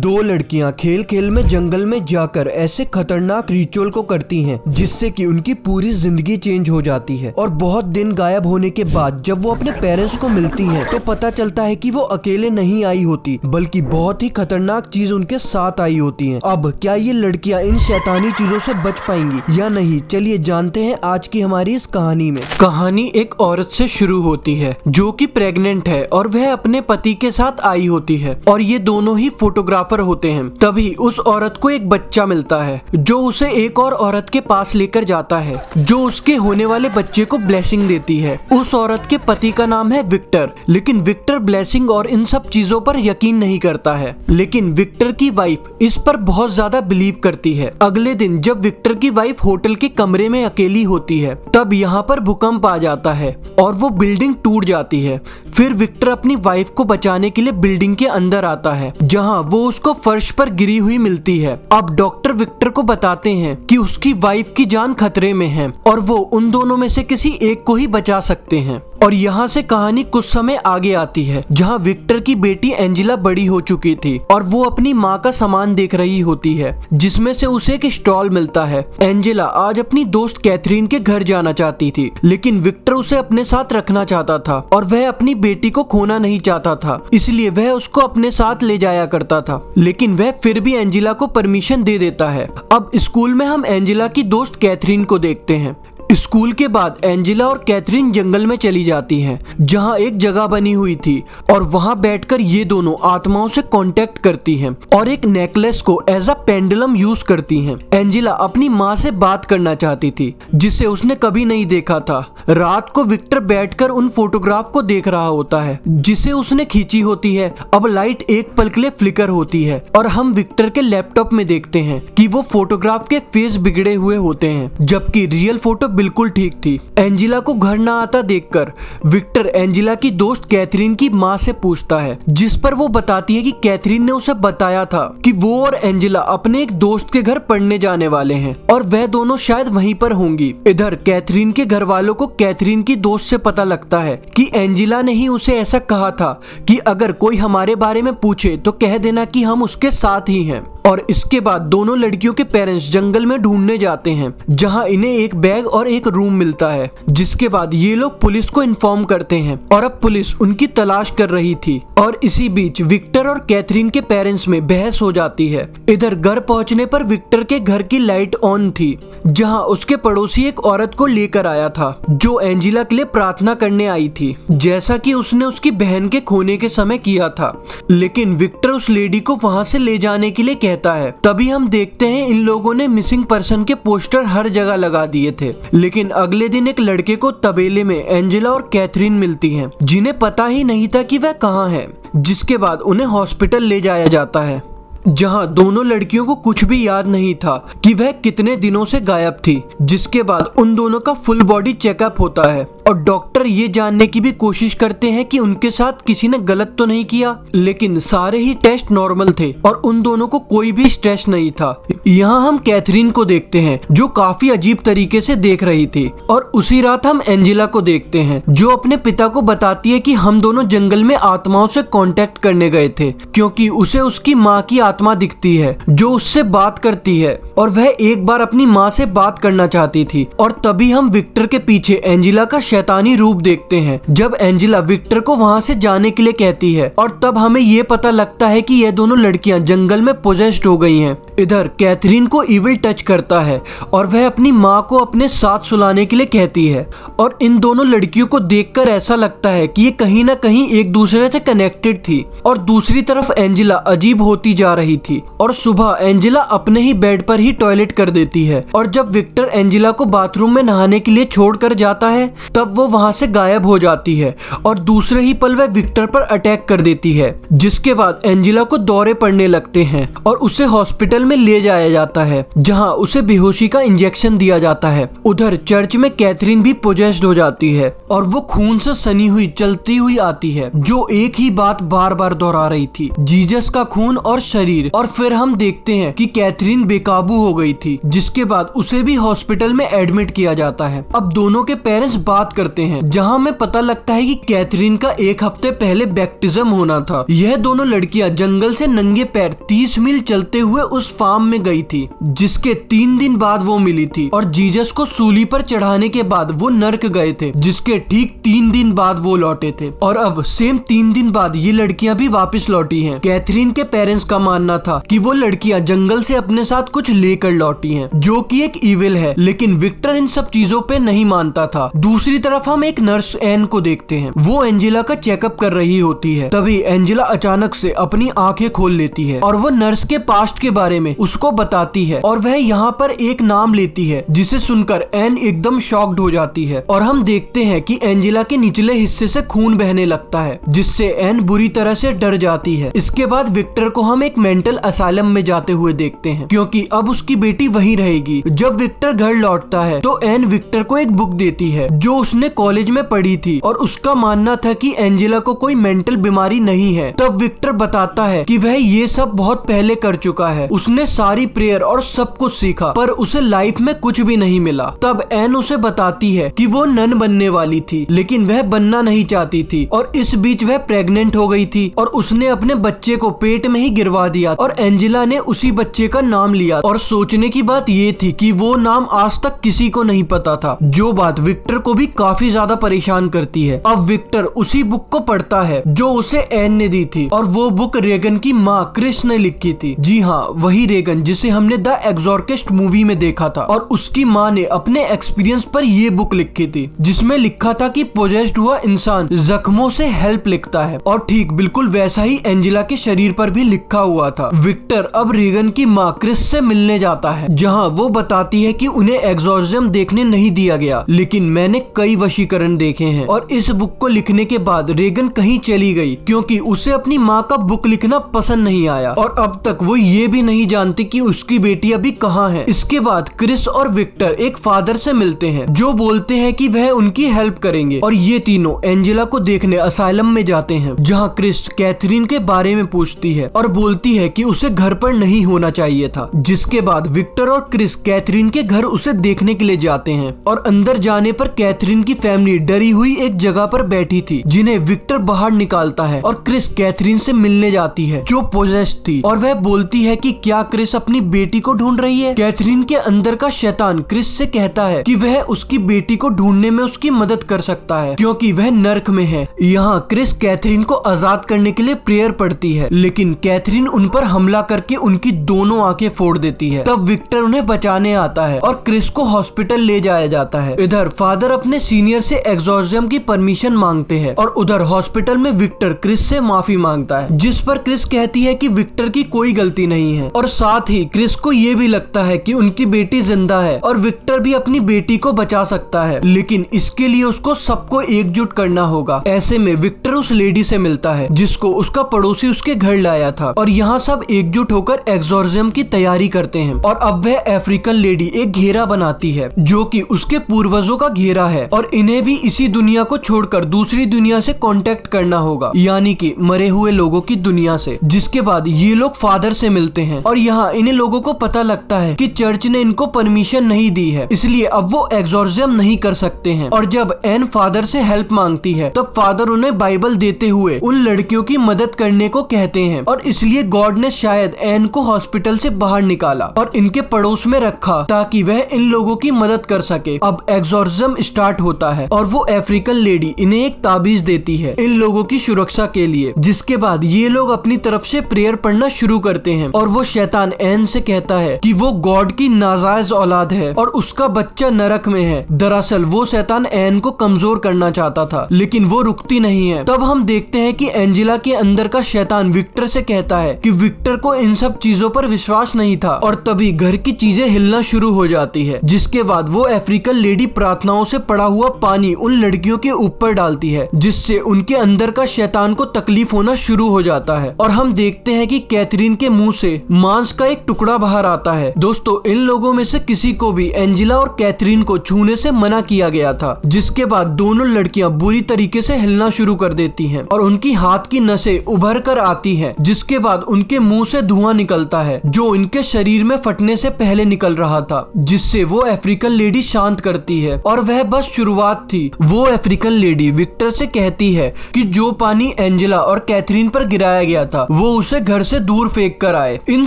दो लड़कियां खेल खेल में जंगल में जाकर ऐसे खतरनाक रिचुअल को करती हैं जिससे कि उनकी पूरी जिंदगी चेंज हो जाती है। और बहुत दिन गायब होने के बाद जब वो अपने पेरेंट्स को मिलती हैं तो पता चलता है कि वो अकेले नहीं आई होती बल्कि बहुत ही खतरनाक चीज उनके साथ आई होती है। अब क्या ये लड़कियां इन शैतानी चीजों से बच पाएंगी या नहीं, चलिए जानते हैं आज की हमारी इस कहानी में। कहानी एक औरत से शुरू होती है जो कि प्रेग्नेंट है और वह अपने पति के साथ आई होती है और ये दोनों ही फोटोग्राफर होते हैं। तभी उस औरत को एक बच्चा मिलता है जो उसे एक और औरत के पास लेकर जाता है जो उसके होने वाले बच्चे को ब्लेसिंग देती है। उस औरत के पति का नाम है विक्टर, लेकिन विक्टर ब्लेसिंग और इन सब चीजों पर यकीन नहीं करता है, लेकिन विक्टर की वाइफ इस पर बहुत ज्यादा बिलीव करती है। अगले दिन जब विक्टर की वाइफ होटल के कमरे में अकेली होती है तब यहाँ पर भूकंप आ जाता है और वो बिल्डिंग टूट जाती है। फिर विक्टर अपनी वाइफ को बचाने के लिए बिल्डिंग के अंदर आता है जहाँ वो उसको फर्श पर गिरी हुई मिलती है। अब डॉक्टर विक्टर को बताते हैं कि उसकी वाइफ की जान खतरे में है और वो उन दोनों में से किसी एक को ही बचा सकते हैं। और यहाँ से कहानी कुछ समय आगे आती है जहाँ विक्टर की बेटी एंजेला बड़ी हो चुकी थी और वो अपनी माँ का सामान देख रही होती है जिसमें से उसे एक स्टॉल मिलता है। एंजेला आज अपनी दोस्त कैथरीन के घर जाना चाहती थी, लेकिन विक्टर उसे अपने साथ रखना चाहता था और वह अपनी बेटी को खोना नहीं चाहता था, इसलिए वह उसको अपने साथ ले जाया करता था। लेकिन वह फिर भी एंजेला को परमिशन दे देता है। अब स्कूल में हम एंजेला की दोस्त कैथरीन को देखते हैं। स्कूल के बाद एंजेला और कैथरीन जंगल में चली जाती हैं जहां एक जगह बनी हुई थी और वहां बैठकर ये दोनों आत्माओं से कांटेक्ट करती हैं और एक नेकलेस को एज अ पेंडुलम यूज करती हैं। एंजेला अपनी माँ से बात करना चाहती थी जिसे उसने कभी नहीं देखा था। रात को विक्टर बैठकर उन फोटोग्राफ को देख रहा होता है जिसे उसने खींची होती है। अब लाइट एक पल के लिए फ्लिकर होती है और हम विक्टर के लैपटॉप में देखते हैं कि वो फोटोग्राफ के फेस बिगड़े हुए होते हैं जबकि रियल फोटो बिल्कुल ठीक थी। एंजेला को घर ना आता देखकर विक्टर एंजेला की दोस्त कैथरीन की माँ से पूछता है, जिस पर वो बताती है कि कैथरीन ने उसे बताया था कि वो और एंजेला अपने एक दोस्त के घर पढ़ने जाने वाले हैं और वह दोनों शायद वहीं पर होंगी। इधर कैथरीन के घर वालों को कैथरीन की दोस्त से पता लगता है कि एंजेला ने ही उसे ऐसा कहा था कि अगर कोई हमारे बारे में पूछे तो कह देना कि हम उसके साथ ही हैं। और इसके बाद दोनों लड़कियों के पेरेंट्स जंगल में ढूंढने जाते हैं जहां इन्हें एक बैग और एक रूम मिलता है, जिसके बाद ये लोग पुलिस को इन्फॉर्म करते हैं और अब पुलिस उनकी तलाश कर रही थी। और इसी बीच विक्टर और कैथरीन के पेरेंट्स में बहस हो जाती है। इधर घर पहुंचने पर विक्टर के घर की लाइट ऑन थी जहां उसके पड़ोसी एक औरत को लेकर आया था जो एंजेला के लिए प्रार्थना करने आई थी, जैसा कि उसने उसकी बहन के खोने के समय किया था। लेकिन विक्टर उस लेडी को वहां से ले जाने के लिए कहता है। तभी हम देखते हैं इन लोगों ने मिसिंग पर्सन के पोस्टर हर जगह लगा दिए थे। लेकिन अगले दिन एक लड़के को तबेले में एंजेला और कैथरीन मिलती हैं जिन्हें पता ही नहीं था कि वह कहाँ है, जिसके बाद उन्हें हॉस्पिटल ले जाया जाता है जहां दोनों लड़कियों को कुछ भी याद नहीं था कि वह कितने दिनों से गायब थी। जिसके बाद उन दोनों का फुल बॉडी चेकअप होता है और डॉक्टर ये जानने की भी कोशिश करते हैं कि उनके साथ किसी ने गलत तो नहीं किया, लेकिन सारे ही टेस्ट नॉर्मल थे और उन दोनों को कोई भी स्ट्रेस नहीं था। यहाँ हम कैथरीन को देखते हैं जो काफी अजीब तरीके से देख रही थी और उसी रात हम एंजेला को देखते हैं जो अपने पिता को बताती है कि हम दोनों जंगल में आत्माओं से कांटेक्ट करने गए थे क्योंकि उसे उसकी माँ की आत्मा दिखती है जो उससे बात करती है और वह एक बार अपनी माँ से बात करना चाहती थी। और तभी हम विक्टर के पीछे एंजेला का शैतानी रूप देखते हैं जब एंजेला विक्टर को वहाँ से जाने के लिए कहती है और तब हमें ये पता लगता है कि यह दोनों लड़कियां जंगल में पोजेस्ड हो गई हैं। इधर कैथरीन को इविल टच करता है और वह अपनी माँ को अपने साथ सुलाने के लिए कहती है और इन दोनों लड़कियों को देखकर ऐसा लगता है कि ये कहीं ना कहीं एक दूसरे से कनेक्टेड थी। और दूसरी तरफ एंजेला अजीब होती जा रही थी और सुबह एंजेला अपने ही बेड पर ही टॉयलेट कर देती है और जब विक्टर एंजेला को बाथरूम में नहाने के लिए छोड़कर जाता है तब वो वहां से गायब हो जाती है और दूसरे ही पल वह विक्टर पर अटैक कर देती है, जिसके बाद एंजेला को दौरे पड़ने लगते हैं और उसे हॉस्पिटल में ले जाया लाया जाता है जहाँ उसे बेहोशी का इंजेक्शन दिया जाता है। उधर चर्च में कैथरीन भी पोजेस्ड हो जाती है और वो खून से सनी हुई चलती हुई आती है, जो एक ही बात बार बार दोहरा रही थी, जीसस का खून और शरीर। और फिर हम देखते हैं कि कैथरीन बेकाबू हो गई थी, जिसके बाद उसे भी हॉस्पिटल में एडमिट किया जाता है। अब दोनों के पेरेंट्स बात करते हैं, जहाँ हमें पता लगता है कि कैथरीन का एक हफ्ते पहले बैप्टिज्म होना था। यह दोनों लड़कियां जंगल से नंगे पैर 30 मील चलते हुए उस फार्म में गई थी, जिसके 3 दिन बाद वो मिली थी। और जीसस को सूली पर चढ़ाने के बाद वो नर्क गए थे, जिसके ठीक 3 दिन बाद वो लौटे थे। और अब सेम 3 दिन बाद ये लड़कियां भी वापस लौटी हैं। कैथरीन के पेरेंट्स का मानना था कि वो लड़कियां जंगल से अपने साथ कुछ लेकर लौटी हैं, जो कि एक इविल है, लेकिन विक्टर इन सब चीजों पे नहीं मानता था। दूसरी तरफ हम एक नर्स एन को देखते हैं। वो एंजेला का चेकअप कर रही होती है। तभी एंजेला अचानक से अपनी आंखें खोल लेती है और वो नर्स के पास्ट के बारे में उसको बताती है, और वह यहाँ पर एक नाम लेती है, जिसे सुनकर एन एकदम शॉक्ड हो जाती है। और हम देखते हैं कि एंजेला के निचले हिस्से से खून बहने लगता है, जिससे एन बुरी तरह से डर जाती है। इसके बाद विक्टर को हम एक मेंटल असाइलम में जाते हुए देखते हैं, क्योंकि अब उसकी बेटी वहीं रहेगी। जब विक्टर घर लौटता है तो एन विक्टर को एक बुक देती है जो उसने कॉलेज में पढ़ी थी, और उसका मानना था कि एंजेला को कोई मेंटल बीमारी नहीं है। तब विक्टर बताता है कि वह ये सब बहुत पहले कर चुका है, उसने सारी प्रेयर और सब कुछ सीखा, पर उसे लाइफ में कुछ भी नहीं मिला। तब एन उसे बताती है कि वो नन बनने वाली थी, लेकिन वह बनना नहीं चाहती थी, और इस बीच वह प्रेग्नेंट हो गई थी और उसने अपने बच्चे को पेट में ही गिरवा दिया, और एंजेला ने उसी बच्चे का नाम लिया। और सोचने की बात ये थी कि वो नाम आज तक किसी को नहीं पता था, जो बात विक्टर को भी काफी ज्यादा परेशान करती है। अब विक्टर उसी बुक को पढ़ता है जो उसे एन ने दी थी, और वो बुक रेगन की माँ क्रिस ने लिखी थी। जी हाँ, वही रेगन जिसे हमने द एग्जॉर्सिस्ट मूवी में देखा था। और उसकी माँ ने अपने एक्सपीरियंस पर ये बुक लिखी थी, जिसमें लिखा था कि पोजेस्ड हुआ इंसान जख्मों से हेल्प लिखता है, और ठीक बिल्कुल वैसा ही एंजेला के शरीर पर भी लिखा हुआ था। विक्टर अब रेगन की माँ क्रिस से मिलने जाता है, जहाँ वो बताती है कि उन्हें एग्जॉर्सिज्म देखने नहीं दिया गया, लेकिन मैंने कई वशीकरण देखे हैं। और इस बुक को लिखने के बाद रेगन कहीं चली गई, क्योंकि उसे अपनी माँ का बुक लिखना पसंद नहीं आया, और अब तक वो ये भी नहीं जानती कि उसकी बेटी अभी कहाँ है। इसके बाद क्रिस और विक्टर एक फादर से मिलते हैं, जो बोलते हैं कि वह उनकी हेल्प करेंगे, और ये तीनों एंजेला को देखने असाइलम में जाते हैं, जहाँ क्रिस कैथरीन के बारे में पूछती है और बोलती है कि उसे घर पर नहीं होना चाहिए था। जिसके बाद विक्टर और क्रिस कैथरीन के घर उसे देखने के लिए जाते हैं, और अंदर जाने पर कैथरीन की फैमिली डरी हुई एक जगह पर बैठी थी, जिन्हें विक्टर बाहर निकालता है, और क्रिस कैथरीन से मिलने जाती है जो पोजेस्ड थी, और वह बोलती है कि क्या क्रिस अपनी बेटी को ढूंढ रही है। कैथरीन के अंदर का शैतान क्रिस से कहता है कि वह उसकी बेटी को ढूंढने में उसकी मदद कर सकता है, क्योंकि वह नर्क में है। यहाँ क्रिस कैथरीन को आजाद करने के लिए प्रेयर पढ़ती है, लेकिन कैथरीन उन पर हमला करके उनकी दोनों आंखें फोड़ देती है। तब विक्टर उन्हें बचाने आता है और क्रिस को हॉस्पिटल ले जाया जाता है। इधर फादर अपने सीनियर से एग्जॉर्सिज्म की परमिशन मांगते हैं, और उधर हॉस्पिटल में विक्टर क्रिस से माफी मांगता है, जिस पर क्रिस कहती है कि विक्टर की कोई गलती नहीं है। और साथ ही क्रिस को ये भी लगता है कि उनकी बेटी जिंदा है और विक्टर भी अपनी बेटी को बचा सकता है, लेकिन इसके लिए उसको सबको एकजुट करना होगा। ऐसे में विक्टर उस लेडी से मिलता है जिसको उसका पड़ोसी उसके घर लाया था, और यहाँ सब एकजुट होकर एग्जॉर्सिज्म की तैयारी करते हैं। और अब वह अफ्रीकन लेडी एक घेरा बनाती है, जो कि उसके पूर्वजों का घेरा है, और इन्हें भी इसी दुनिया को छोड़कर दूसरी दुनिया से कांटेक्ट करना होगा, यानी कि मरे हुए लोगों की दुनिया से। जिसके बाद ये लोग फादर से मिलते हैं, और यहाँ इन लोगों को पता लगता है कि चर्च ने इनको परमिशन नहीं दी है, इसलिए अब वो एग्जॉर्सिज्म नहीं कर सकते हैं। और जब एन फादर से हेल्प मांगती है, तब फादर उन्हें बाइबल देते हुए उन लड़कियों की मदद करने को कहते हैं, और इसलिए गॉड ने शायद एन को हॉस्पिटल से बाहर निकाला और इनके पड़ोस में रखा, ताकि वह इन लोगों की मदद कर सके। अब एग्जॉर्सिज्म स्टार्ट होता है, और वो अफ्रीकन लेडी इन्हें एक ताबीज देती है इन लोगों की सुरक्षा के लिए। जिसके बाद ये लोग अपनी तरफ से प्रेयर पढ़ना शुरू करते हैं, और वो शैतान एन से कहता है कि वो गॉड की नाजायज औलाद है और उसका बच्चा नरक में है। दरअसल वो शैतान एन को कमजोर करना चाहता था, लेकिन वो रुकती नहीं है। तब हम देखते हैं कि एंजेला के अंदर का शैतान विक्टर से कहता है कि विक्टर को इन सब चीजों पर विश्वास नहीं था, और तभी घर की चीजें हिलना शुरू हो जाती है। जिसके बाद वो अफ्रीकन लेडी प्रार्थनाओं से पड़ा हुआ पानी उन लड़कियों के ऊपर डालती है, जिससे उनके अंदर का शैतान को तकलीफ होना शुरू हो जाता है। और हम देखते हैं कि कैथरीन के मुंह से मांस का एक टुकड़ा बाहर आता है। दोस्तों इन लोगों में से किसी को भी एंजेला और कैथरीन को छूने से मना किया गया था, जिसके बाद दोनों लड़कियां बुरी तरीके से हिलना शुरू कर देती हैं और उनकी हाथ की नसें उभर कर आती हैं, जिसके बाद उनके मुंह से धुआं निकलता है जो इनके शरीर में फटने से पहले निकल रहा था, जिससे वो अफ्रीकन लेडी शांत करती है और वह बस शुरुआत थी। वो अफ्रीकन लेडी विक्टर से कहती है कि जो पानी एंजेला और कैथरीन पर गिराया गया था वो उसे घर से दूर फेंक कर आए। इन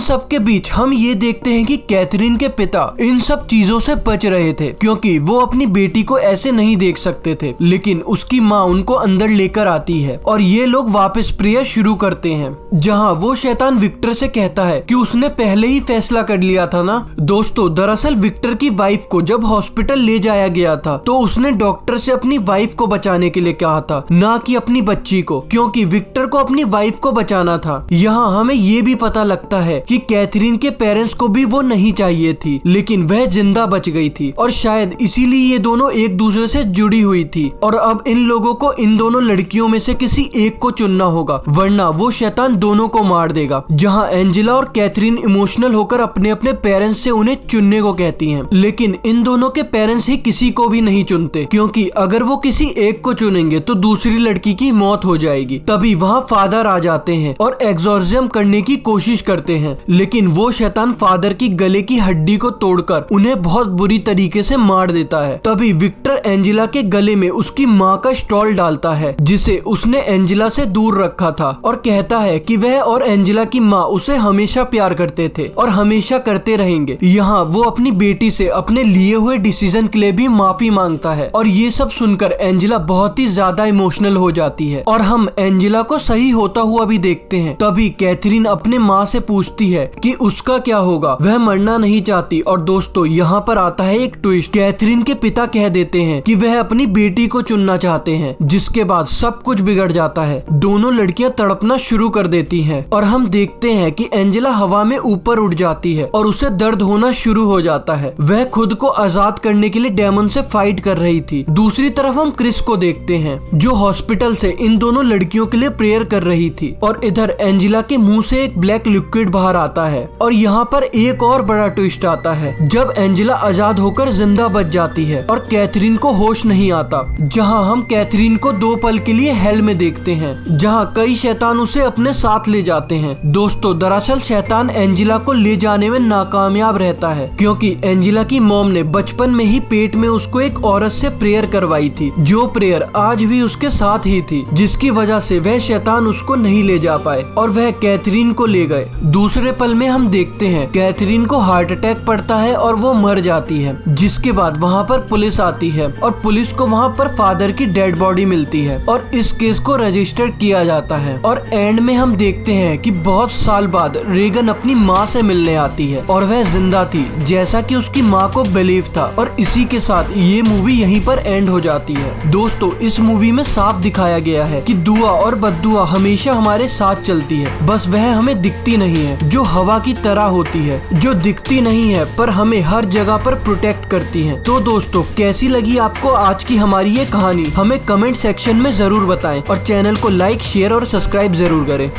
सब के बीच हम ये देखते हैं कि कैथरीन के पिता इन सब चीजों से बच रहे थे, क्योंकि वो अपनी बेटी को ऐसे नहीं देख सकते थे, लेकिन उसकी माँ उनको अंदर लेकर आती है और ये लोग वापस प्रेयर शुरू करते हैं, जहाँ वो शैतान विक्टर से कहता है कि उसने पहले ही फैसला कर लिया था ना। दोस्तों दरअसल विक्टर की वाइफ को जब हॉस्पिटल ले जाया गया था तो उसने डॉक्टर से अपनी वाइफ को बचाने के लिए कहा था, ना कि अपनी बच्ची को, क्योंकि विक्टर को अपनी वाइफ को बचाना था। यहाँ हमें ये भी पता लगता है कि कैथरीन के पेरेंट्स को भी वो नहीं चाहिए थी, लेकिन वह जिंदा बच गई थी और शायद इसीलिए ये दोनों एक दूसरे से जुड़ी हुई थी। और अब इन लोगों को इन दोनों लड़कियों में से किसी एक को चुनना होगा, वरना वो शैतान दोनों को मार देगा। जहाँ एंजेला और कैथरीन इमोशनल होकर अपने अपने पेरेंट्स से उन्हें चुनने को कहती हैं, लेकिन इन दोनों के पेरेंट्स ही किसी को भी नहीं चुनते, क्योंकि अगर वो किसी एक को चुनेंगे तो दूसरी लड़की की मौत हो जाएगी। तभी वहाँ फादर आ जाते हैं और एग्जॉर्सिज्म करने की कोशिश करते हैं, लेकिन वो शैतान फादर की गले की हड्डी को तोड़कर उन्हें बहुत बुरी तरीके से मार देता है। तभी विक्टर एंजेला के गले में उसकी माँ का स्टॉल डालता है, जिसे उसने एंजेला से दूर रखा था, और कहता है कि वह और एंजेला की माँ उसे हमेशा प्यार करते थे और हमेशा करते रहेंगे। यहाँ वो अपनी बेटी से अपने लिए हुए डिसीजन के लिए भी माफी मांगता है, और ये सब सुनकर एंजेला बहुत ही ज्यादा इमोशनल हो जाती है और हम एंजेला को सही होता हुआ भी देखते हैं। तभी कैथरीन अपने माँ से पूछती है कि उसका क्या होगा, वह मरना नहीं चाहती। और दोस्तों यहाँ पर आता है एक ट्विस्ट। कैथरीन के पिता कह देते हैं कि वह अपनी बेटी को चुनना चाहते हैं, जिसके बाद सब कुछ बिगड़ जाता है। दोनों लड़कियां तड़पना शुरू कर देती हैं और हम देखते हैं कि एंजेला हवा में ऊपर उड़ जाती है और उसे दर्द होना शुरू हो जाता है। वह खुद को आजाद करने के लिए डेमन से फाइट कर रही थी। दूसरी तरफ हम क्रिस को देखते हैं जो हॉस्पिटल से इन दोनों लड़कियों के लिए प्रेयर कर रही थी, और इधर एंजेला के मुंह से एक ब्लैक लिक्विड बाहर आता है। और यहाँ पर एक और बड़ा ट्विस्ट आता है जब एंजेला आजाद होकर जिंदा बच जाती है और कैथरीन को होश नहीं आता, जहाँ हम कैथरीन को 2 पल के लिए हेल में देखते हैं, जहाँ कई शैतान उसे अपने साथ ले जाते हैं। दोस्तों दरअसल शैतान एंजेला को ले जाने में नाकामयाब रहता है, क्योंकि एंजेला की मॉम ने बचपन में ही पेट में उसको एक औरत से प्रेयर करवाई थी, जो प्रेयर आज भी उसके साथ ही थी, जिसकी वजह से वह शैतान उसको नहीं ले जा पाए और वह कैथरीन को ले गए। दूसरे पल में हम देखते हैं कैथरीन को हार्ट अटैक पड़ता है और वो मर जाती है, जिसके बाद वहाँ पर पुलिस आती है और पुलिस को वहाँ पर फादर की डेड बॉडी मिलती है और इस केस को रजिस्टर किया जाता है। और एंड में हम देखते हैं कि बहुत साल बाद रेगन अपनी माँ से मिलने आती है और वह जिंदा थी, जैसा कि उसकी माँ को बिलीव था। और इसी के साथ ये मूवी यहीं पर एंड हो जाती है। दोस्तों इस मूवी में साफ दिखाया गया है कि दुआ और बद्दुआ हमेशा हमारे साथ चलती है, बस वह हमें दिखती नहीं है, जो हवा की तरह होती है, जो दिखती नहीं है पर हमें हर जगह पर प्रोटेक्ट करती है। तो दोस्तों कैसी लगी आपको आज की हमारी ये कहानी, हमें कमेंट सेक्शन में जरूर बताएं और चैनल को लाइक, शेयर और सब्सक्राइब जरूर करें।